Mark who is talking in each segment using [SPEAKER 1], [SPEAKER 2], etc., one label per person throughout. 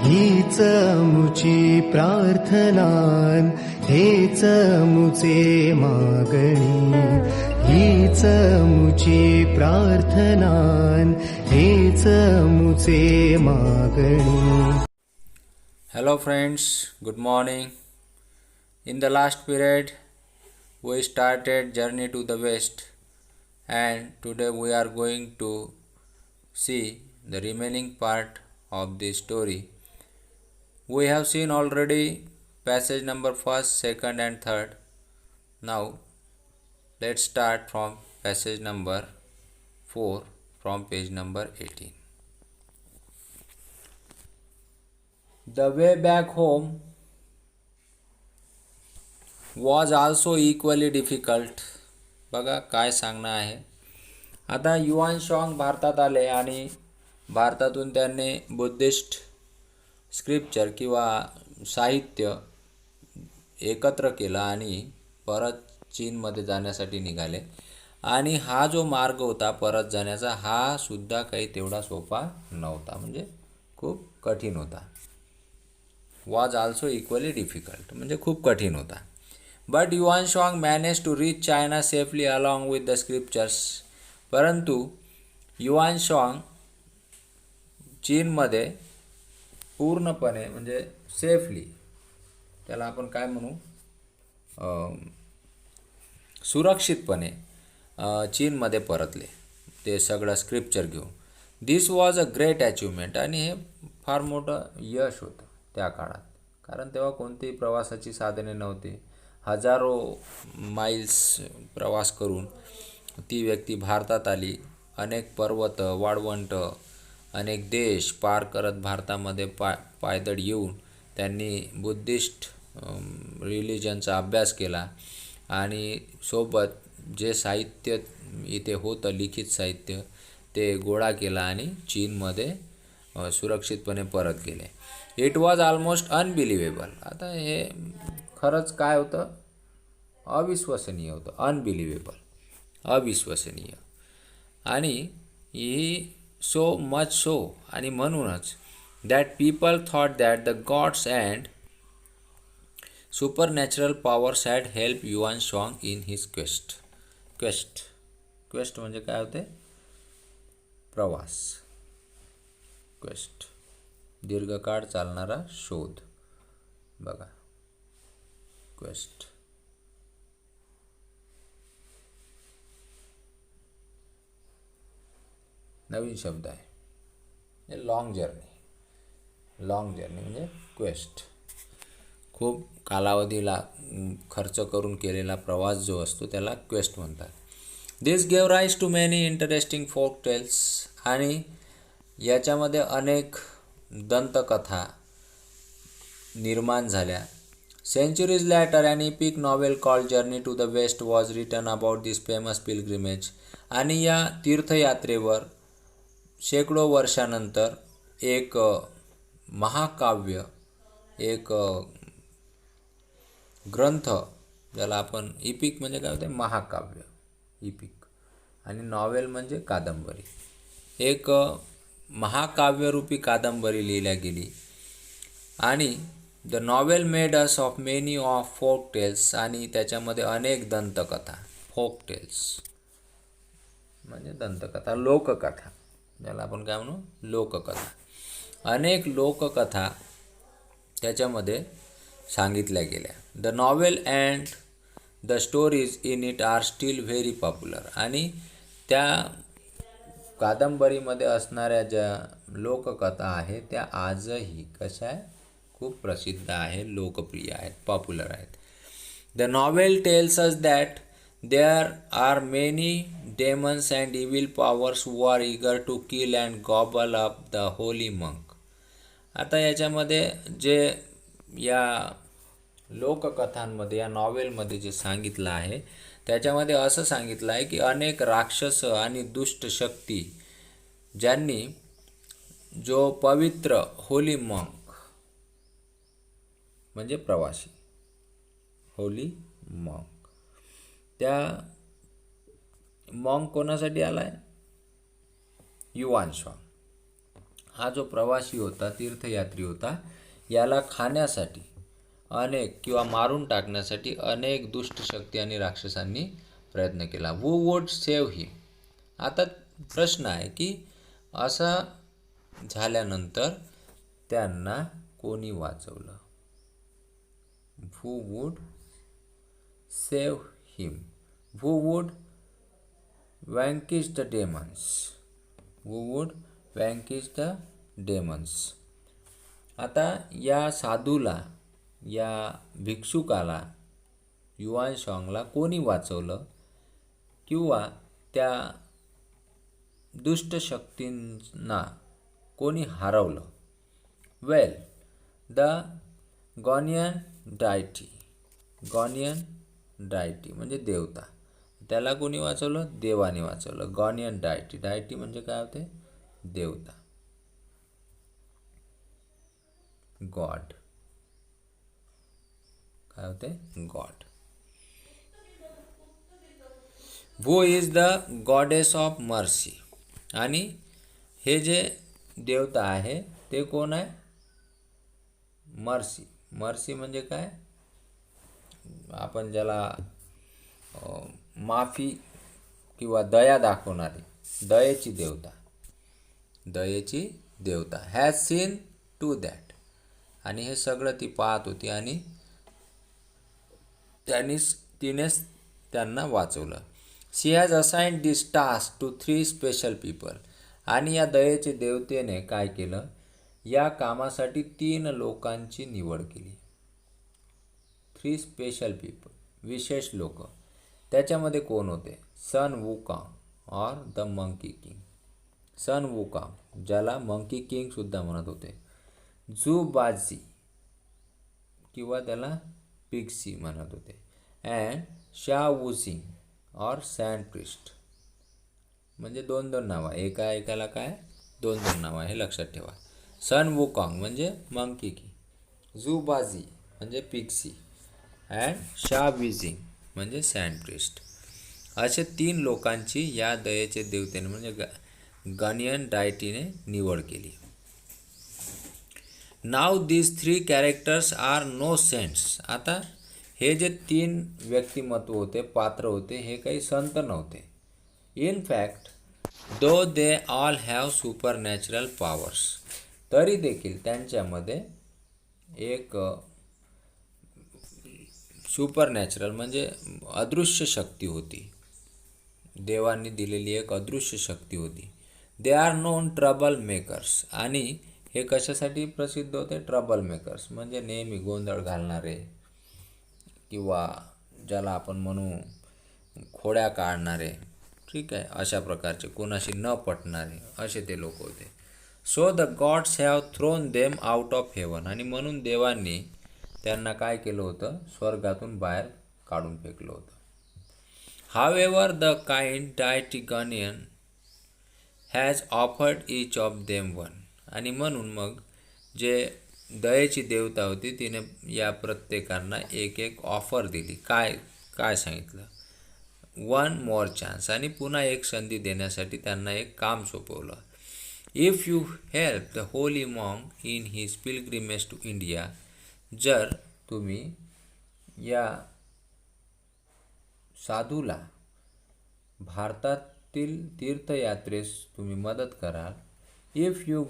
[SPEAKER 1] हीच मुची प्रार्थनान हेच मुचे मागणी हीच मुची प्रार्थनान हेच मुचे मागणी.
[SPEAKER 2] Hello friends, good morning. In the last period we started journey to the west, and today we are going to see the remaining part of this story. We have seen already passage number 1st, 2nd and 3rd. Now let's start from passage number 4 from page number 18. The way back home was also equally difficult. बघा काय सांगणं आहे. आता yuan शॉंग भारतात आले आणि भारतातून त्यांनी बुद्धिस्ट स्क्रिप्चर किंवा साहित्य एकत्र केलं आणि परत चीनमध्ये जाण्यासाठी निघाले. आणि हा जो मार्ग होता परत जाण्याचा हा सुद्धा काही तेवढा सोपा नव्हता, म्हणजे खूप कठीण होता. was also equally difficult म्हणजे खूप कठीण होता. But Yuan Shuang managed to reach China safely along with the scriptures. परंतु युआन शॉंग चीनमध्ये पूर्णपणे म्हणजे सेफली, त्याला आपण काय म्हणू, सुरक्षितपणे चीनमध्ये परतले ते सगळं स्क्रिप्चर घेऊन. दिस वॉज अ ग्रेट अचिव्हमेंट आणि हे फार मोठं यश होतं त्या काळात, कारण तेव्हा कोणतीही प्रवासाची साधने नव्हती. हजारो माइल्स प्रवास करून ती व्यक्ती भारतात आली. अनेक पर्वत, वाळवंट, अनेक देश पार करत भारतामध्ये पायदळ येऊन त्यांनी बुद्धिस्ट रिलिजनचा अभ्यास केला आणि सोबत जे साहित्य इथे होतं, लिखित साहित्य, ते गोळा केला आणि चीनमध्ये सुरक्षितपणे परत गेले. It was almost unbelievable. आता हे खरंच काय होतं, अविश्वसनीय होतं. अनबिलिव्हेबल, अविश्वसनीय. आणि ही सो मच सो, आणि म्हणूनच that people thought that the gods and supernatural powers had help Yuan Shong in his quest. Quest म्हणजे काय होते, प्रवास. क्वेस्ट दीर्घकाळ चालणारा शोध. बघा, क्वेस्ट. नवीन शब्द आहे. Long journey. लॉंग जर्नी म्हणजे क्वेस्ट. खूप कालावधीला खर्च करून केलेला प्रवास जो असतो त्याला क्वेस्ट म्हणतात. This gave rise to many interesting folk tales. आणि याच्यामध्ये अनेक दंतकथा निर्माण झाल्या. Centuries later an epic novel called journey to the west was written about this famous pilgrimage. आणि या तीर्थयात्रेवर शेकडो वर्षानंतर एक महाकाव्य, एक ग्रंथ, ज्याला आपण इपिक म्हणजे काय होते, महाकाव्य, इपिक, आणि नॉवेल म्हणजे कादंबरी. एक महाकाव्यरूपी कादंबरी लिहिल्या गेली. आणि the novel made up of many of folk tales. आणि त्याच्यामध्ये अनेक दंतकथा, फोक टेल्स म्हणजे दंतकथा, लोककथा, ज्याला आपण काय म्हणू, लोककथा. अनेक लोककथा त्याच्यामध्ये सांगितल्या गेल्या. The novel and the stories in it are still very popular. आणि त्या कादंबरीमध्ये असणाऱ्या ज्या लोककथा आहेत त्या आजही कशा आहे, खूप प्रसिद्ध आहे, लोकप्रिय आहेत, पॉप्युलर आहेत. The novel tells us that there are many demons and evil powers who are eager to kill and gobble up the holy monk. आता याच्यामध्ये जे या लोककथांमध्ये, या नॉवेलमध्ये जे सांगितलं आहे त्याच्यामध्ये असं सांगितलं आहे की अनेक राक्षस आणि दुष्ट शक्ती ज्यांनी जो पवित्र होली मंक म्हणजे प्रवासी, होली मंक, त्या मंक कोणासाठी आला आहे, युआन शॉंग. हा जो प्रवासी होता, तीर्थयात्री होता, याला खाण्यासाठी अनेक किंवा मारून टाकण्यासाठी अनेक दुष्ट शक्ती आणि राक्षसांनी प्रयत्न केला. Who would save him. आता प्रश्न आहे की असा झाल्यानंतर त्यांना कोणी वाचवलं? Who would save him. Who would vanquish the demons. Who would vanquish the demons? आता या साधूला, या भिक्षुकाला, युआन शॉंगला कोणी वाचवलं किंवा त्या दुष्ट शक्तींना कोणी हरवलं? वेल, द गॉनियन डायटी. गॉनियन डायटी म्हणजे देवता. त्याला कोणी वाचवलं? देवाने वाचवलं. गॉनियन डायटी. डायटी म्हणजे काय होते? देवता, गॉड. काय होते? गॉड. वो is the goddess of mercy. आणि हे जे देवता आहे ते कोण आहे? मर्सी. मर्सी म्हणजे काय? आपण ज्याला माफी किंवा दया दाखवणारी, दयेची देवता. दयेची देवता. Has seen to that. आणि हे सगळं ती पाहत होती आणि तिनेच त्यांना वाचवलं. She has assigned this task to 3 special people. आणि या दयेचे देवतेने काय केलं? या कामासाठी 3 लोकांची निवड केली. 3 स्पेशल पीपल, विशेष लोक. त्याच्यामध्ये कोण होते? सन वुकांग और द मंकी किंग. सन वुकांग, ज्याला मंकी किंग सुद्धा म्हणत होते. झू बाजी किंवा त्याला पिक्सी म्हणत होते. अँड शा वुझिंग और सँड प्रिस्ट. म्हणजे 2-2 नावं. एकाला काय? 2-2 नावं. हे लक्षात ठेवा. सन वुकांग म्हणजे मंकी किंग, झू बाजी म्हणजे पिक्सी, अँड शा विझिंग म्हणजे सँड प्रिस्ट. असे 3 लोकांची या दयेचे देवतेने म्हणजे गॉनियन डायटीने निवड केली. नाव these 3 characters are no saints. आता हे जे 3 व्यक्तिमत्व होते, पात्र होते, हे काही संत नव्हते. In fact though they all have supernatural powers. तरी देखील त्यांच्यामध्ये एक सुपर नॅचरल म्हणजे अदृश्य शक्ती होती. देवांनी दिलेली एक अदृश्य शक्ती होती. They are non trouble makers. आणि हे कशासाठी प्रसिद्ध होते? ट्रबल मेकर्स म्हणजे नेहमी गोंधळ घालणारे किंवा ज्याला आपण म्हणू खोड्या काढणारे, ठीक आहे, अशा प्रकारचे, कोणाशी न पटणारे, असे ते लोक होते. So the gods have thrown them out of heaven. आणि म्हणून देवांनी त्यांना काय केलं होतं? स्वर्गातून बाहेर काढून फेकलं होतं. However the kind deity Guanyin has offered each of them one. आणि म्हणून मग जे दयेची देवता होती तिने या प्रत्येकांना एक ऑफर दिली. काय सांगितलं? 1 मोर चान्स. आणि पुन्हा एक संधी देण्यासाठी त्यांना एक काम सोपवलं. If you help the holy monk in his pilgrimage to India. जर तुम्ही या साधूला भारतातील तीर्थयात्रेस तुम्ही मदत कराल. If you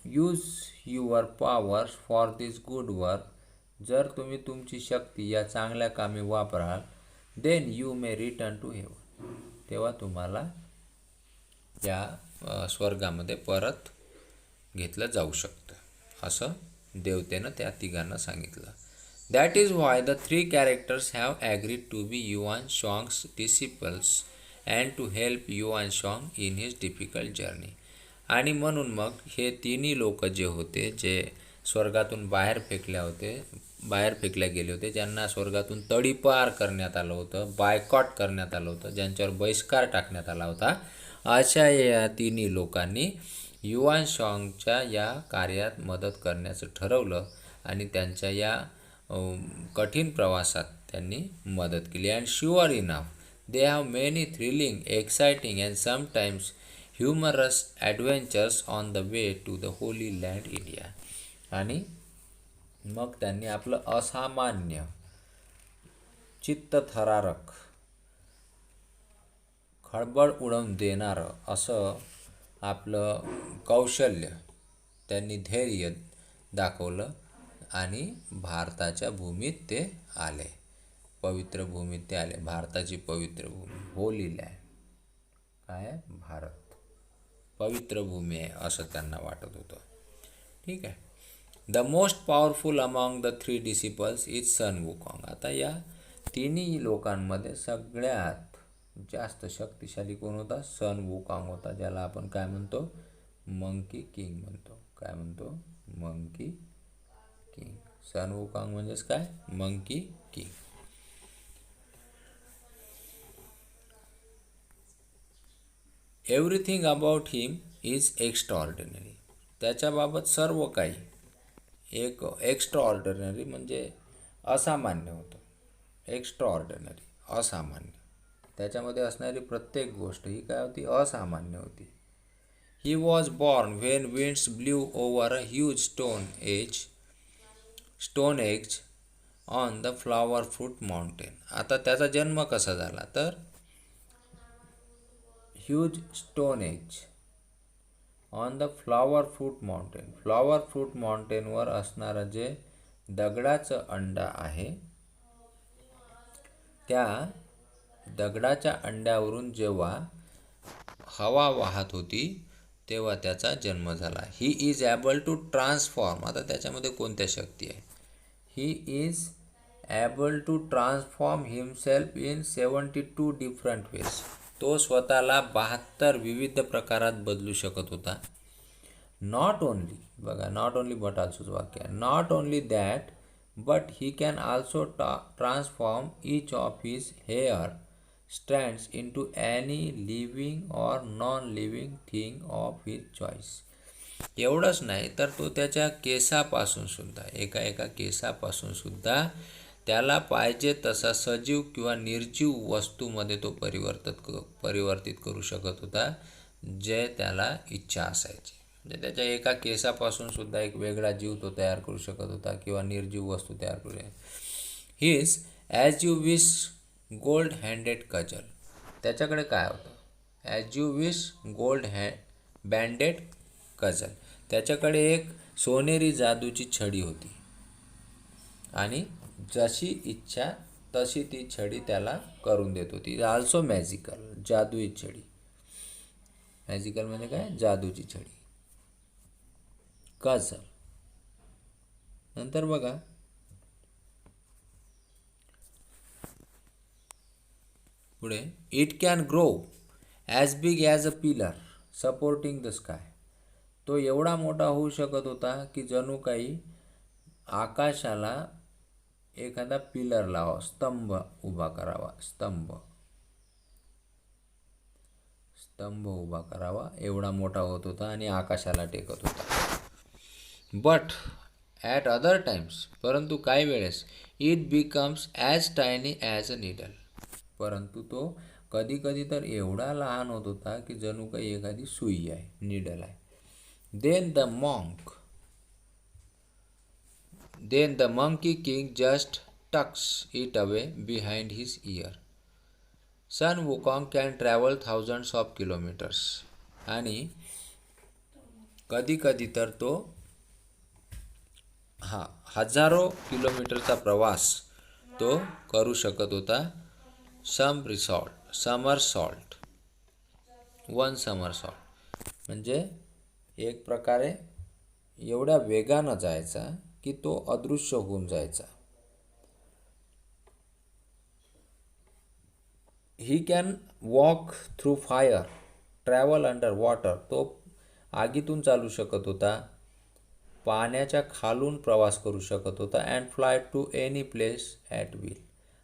[SPEAKER 2] use your powers for this good work. जर तुम्ही तुमची शक्ती या चांगल्या कामी वापराल. Then you may return to heaven. तेव्हा तुम्हाला या स्वर्गामध्ये परत घेतलं जाऊ शकतं, असं देवतेनं त्या तिघांना सांगितलं. That is why the 3 characters have agreed to be Yuan Shong's disciples and to help Yuan Shong in his difficult journey. आणि म्हणून मग हे 3ही लोक जे होते, जे स्वर्गातून बाहेर फेकल्या गेले होते, ज्यांना स्वर्गातून तडीपार करण्यात आलं होतं, बायकॉट करण्यात आलं होतं, ज्यांच्यावर बहिष्कार टाकण्यात आला होता, अशा या 3ही लोकांनी युआन शॉंगच्या या कार्यात मदत करण्याचं ठरवलं आणि त्यांच्या या कठीण प्रवासात त्यांनी मदत केली. And sure enough they have many thrilling, exciting and sometimes humorous adventures on the way to the holy land India. आणि मग त्यांनी आपलं असामान्य, चित्तथरारक, खळबळ उडवून देणारं असं आपलं कौशल्य, त्यांनी धैर्य दाखवलं आणि भारताच्या भूमीत ते आले, पवित्र भूमीत ते आले. भारताची पवित्र भूमी, होली लँड, काय आहे? भारत पवित्र भूमी आहे असं त्यांना वाटत होतं. ठीक आहे. The most powerful among the 3 disciples is Sun Wukong. आता या तिन्ही लोकांमध्ये सगळ्यात जास्त शक्तिशाली कोण होता? सन वुकॉंग होता, ज्याला आपण काय म्हणतो? मंकी किंग म्हणतो. काय म्हणतो? Monkey king. सन वुकॉंग म्हणजेच काय? Monkey king. Everything about him is extraordinary. त्याच्याबाबत सर्व काही एक एक्स्ट्राऑर्डिनरी म्हणजे असामान्य होतं. एक्स्ट्राऑर्डिनरी असामान्य, त्याच्यामध्ये असणारी प्रत्येक गोष्ट ही काय होती? असामान्य होती. He was born when winds blew over a huge stone egg on the flower fruit mountain. आता त्याचा जन्म कसा झाला? तर huge stone egg on the flower fruit mountain. Flower fruit माउंटेनवर असणारं जे दगडाचं अंडा आहे, त्या दगडाच्या अंड्यावरून जेव्हा हवा वाहत होती तेव्हा त्याचा जन्म झाला. He is able to transform. आता त्याच्यामध्ये कोणत्या शक्ती आहे? He is able to transform himself in 72 different ways. तो स्वतःला 72 विविध प्रकारात बदलू शकत होता. नॉट ओनली, बघा, नॉट ओनली बट ऑल्सोच वाक्य आहे. Not only that but he can also transform each of his hair strands into any living or non-living thing of his choice. एवढंच नाही तर तो त्याच्या केसापासून सुद्धा, एका केसापासून सुद्धा त्याला पाहिजे तसा सजीव किंवा निर्जीव वस्तूमध्ये तो परिवर्तित करू शकत होता, जे त्याला इच्छा असायची. म्हणजे त्याच्या एका केसापासून सुद्धा एक वेगळा जीव तो तयार करू शकत होता किंवा निर्जीव वस्तू तयार करू शकत. His as you wish gold handed causal. त्याच्याकडे काय होतं? As you wish gold banded causal. त्याच्याकडे एक सोनेरी जादूची छडी होती आणि जशी इच्छा तशी ती छडी त्याला करून देत होती. ऑल्सो मॅजिकल, जादुई छडी. मॅजिकल म्हणजे काय? जादूची छडी. कजल. नंतर बघा, पुढे, it can grow as big as a pillar supporting the sky. तो एवढा मोठा होऊ शकत होता की जणू काही आकाशाला एखादा पिलर लावा, स्तंभ उभा करावा, स्तंभ उभा करावा, एवढा मोठा होत होता आणि आकाशाला टेकत होता. बट ॲट अदर टाइम्स, परंतु काही वेळेस, it becomes as tiny as a needle. परंतु तो कधी कधी तर एवढा लहान होत होता की जणू काही एखादी सुई आहे, नीडल आहे. Then the monkey king just tucks it away behind his ear. Sun Wukong can travel thousands of kilometres. आणि कधी कधी तर तो हजारो किलोमीटरचा प्रवास तो करू शकत होता. समरसॉल्ट, वन समरसॉल्ट म्हणजे एक प्रकारे एवढ्या वेगानं जायचा की तो अदृश्य होऊन जायचा. He can walk through fire, travel under water. तो आगीतून चालू शकत होता, पाण्याच्या खालून प्रवास करू शकत होता. And fly to any place at will.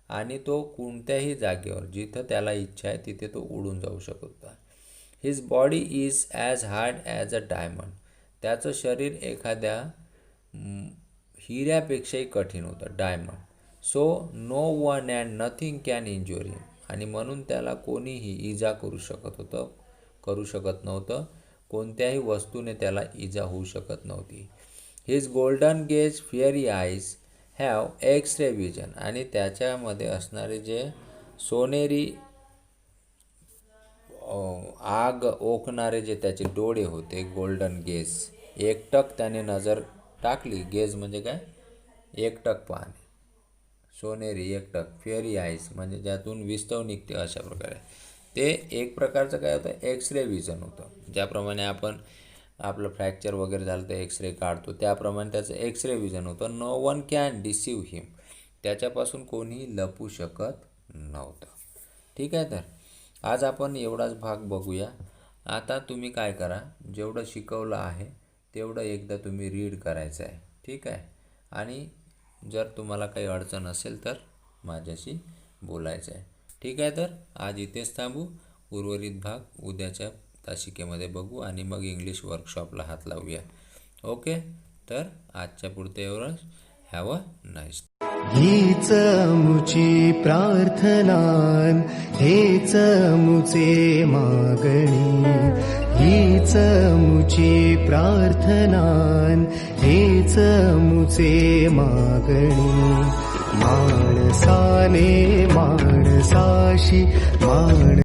[SPEAKER 2] आणि तो कोणत्याही जागेवर जिथं त्याला इच्छा आहे तिथे तो उडून जाऊ शकत होता. His body is as hard as a diamond. त्याचं शरीर एखाद्या हिऱ्यापेक्षाही कठीण होतं, diamond. So no one and nothing can injure him. आणि म्हणून त्याला कोणीही इजा करू शकत होतं, करू शकत नव्हतं. कोणत्याही वस्तूने त्याला इजा होऊ शकत नव्हती. His golden gaze fiery eyes have X ray vision. आणि त्याच्यामध्ये असणारे जे सोनेरी आग ओकणारे जे त्याचे डोळे होते, गोल्डन गेज, एकटक त्याने नजर टाकली. गेज म्हणजे काय? एकटक पाहणे, सोनेरी एकटक. फेअरी आईज म्हणजे ज्यातून विस्तव निघते, अशा प्रकारे. ते एक प्रकारचं काय होतं? एक्स रे विजन होतं. ज्याप्रमाणे आपण आपलं फ्रॅक्चर वगैरे झालं तर एक्स रे काढतो, त्याप्रमाणे त्याचं एक्स रे विजन होतं. नो वन कॅन डिसीव हिम. त्याच्यापासून कोणीही लपू शकत नव्हतं. ठीक आहे. तर आज आपण एवढाच भाग बघूया. आता तुम्ही काय करा, जेवढं शिकवलं आहे तेवढं एकदा तुम्ही रीड करायचं आहे. ठीक आहे. आणि जर तुम्हाला काही अडचण असेल तर माझ्याशी बोलायचं आहे. ठीक आहे. तर आज इथेच थांबू. उर्वरित भाग उद्याच्या तासिकेमध्ये बघू आणि मग इंग्लिश वर्कशॉपला हात लावूया. ओके. तर आजच्या पुरते एवढंच. Have a nice.
[SPEAKER 1] हीच मुची प्रार्थनान, हेच मुचे मागणी. हीच मुची प्रार्थनान, हेच मुचे मागणी. माणसाने माणसाशी